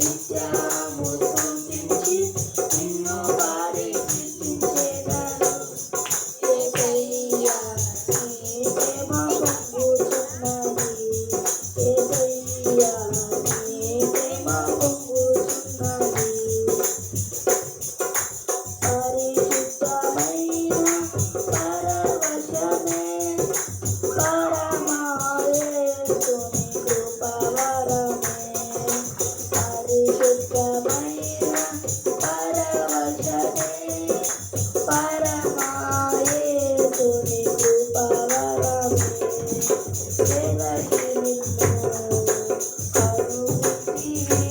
నిత్యము స్తుతించి నిన్ను పాడి కీర్తించెదను. యేసయ్యా నీ ప్రేమ పొంగుచున్నది, యేసయ్యా నీ ప్రేమ పొంగుచున్నది. పరిశుద్ధమైన పరవశమే పరమాయేసుని కృపవరమే. పరిశుద్ధమైన పరవశమే పరమాయేసుని కృపవరమే. ఎదకి నిన్ను కనుగొంటివి,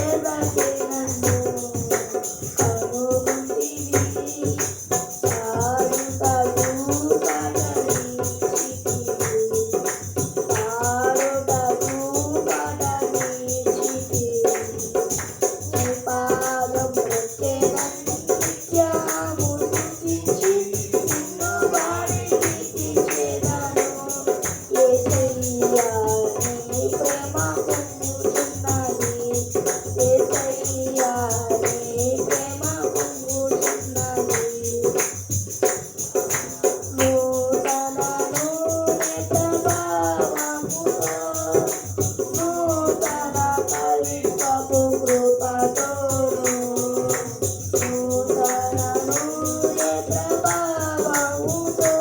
ఎదకి నన్ను కనుగొంటివి. పాడుటకు పడనీచితివి, పాడుటకు పడనీచితివి. నీ పాదం మ్రొక్కెదను, నిత్యము స్తుతించి నిన్ను పాడి కీర్తించెదను. యేసయ్యా నీ ప్రేమ పొంగుచున్నది, యేసయ్యా నీ ప్రేమ పొంగుచున్నది. నూతన నూనె ప్రభావముతో, నూతన కవిత్వపు కృపతోను, నూతన నూనె ప్రభావముతో,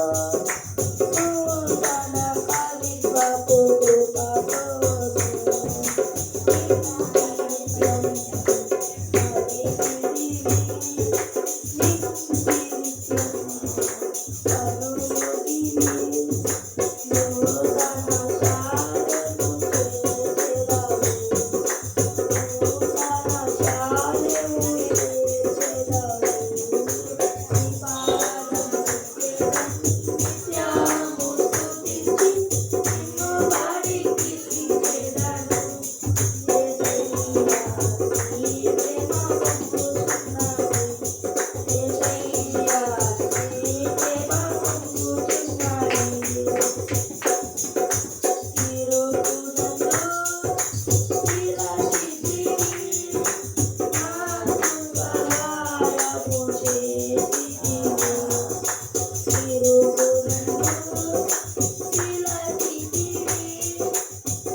నూతన కవిత్వపు కృపతోను. నిత్యం పరిశుద్ధివి, నిత్యం కనుగొంటివి. నూతన శాలెము చేసెదవు, నూతన శాలెము చేసెదవు. నీ పాదం మ్రొక్కెదను, నిత్యము స్తుతించి నిన్ను పాడి కీర్తించెదను. యేసయ్యా నీ ప్రేమ పొంగుచున్నది, యేసయ్యా నీ ప్రేమ పొంగుచున్నది. ఇరుకులలో విలసితివి, నాకు సహాయము చేసితివి. ఇరుకులలో విలసితివి,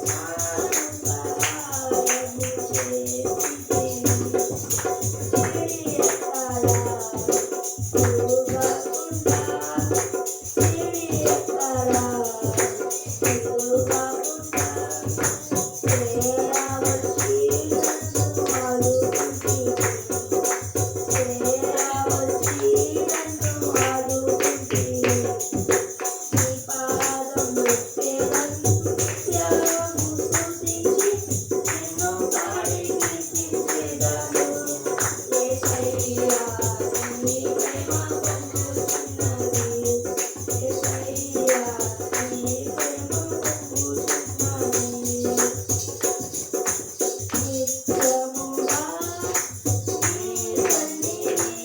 నాకు సహాయము చేసితివి. సిడి ఎక్కడా తిరుగకుండా, చేరవచ్చి నన్ను అడుగుతివి, చేరవచ్చి నన్ను అడుగుతివి. నీ పాదం మ్రొక్కెదను, నిత్యము స్తుతించి నిన్ను పాడి కీర్తించెదను. యేసయ్యా నీ ప్రేమ పొంగుచున్నది, యేసయ్యా నీ ప్రేమ పొంగుచున్నది. నిత్యముగా నీ సన్నిధి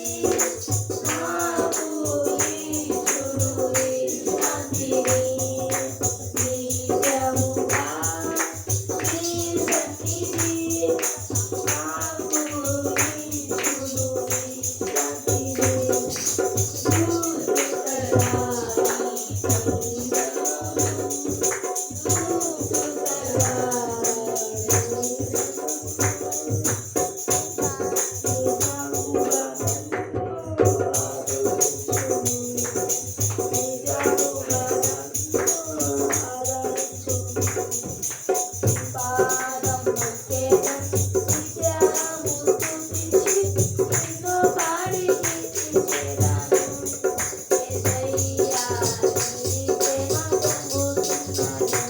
నాకు ఇచ్చును విశ్రాంతిని. నిత్యముగా నీ సన్నిధి నాకు ఇచ్చును విశ్రాంతిని. చూచుటరా నీ కనికరమును, చూచుటరా నీ నిజముగా నన్ను ఆదరించుము, నిజముగా నన్ను ఆదరించుము. పాదం మ్రొక్కెదను, నిత్యము స్తుతించి నిన్ను పాడి కీర్తించెదను. యేసయ్యా నీ ప్రేమ పొంగుచున్నది,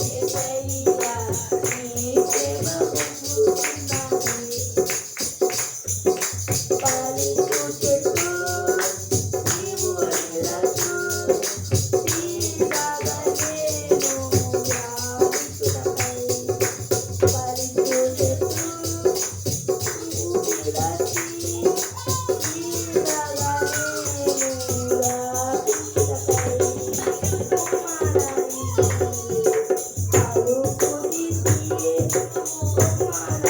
యేసయ్యా నీ ప్రేమ పొంగుచున్నది. పరిశు చెట్టు నీవు నిలచు, తీరగలేను వ్యాధికులపై. పరిశు చెట్టు నీవు నిలచి, తీరగలేను వ్యాధికులపై. కుమారని అడుగు తీసి కుమార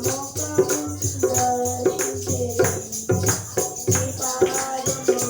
ముఖము దర్శించెదను. నీ పాదము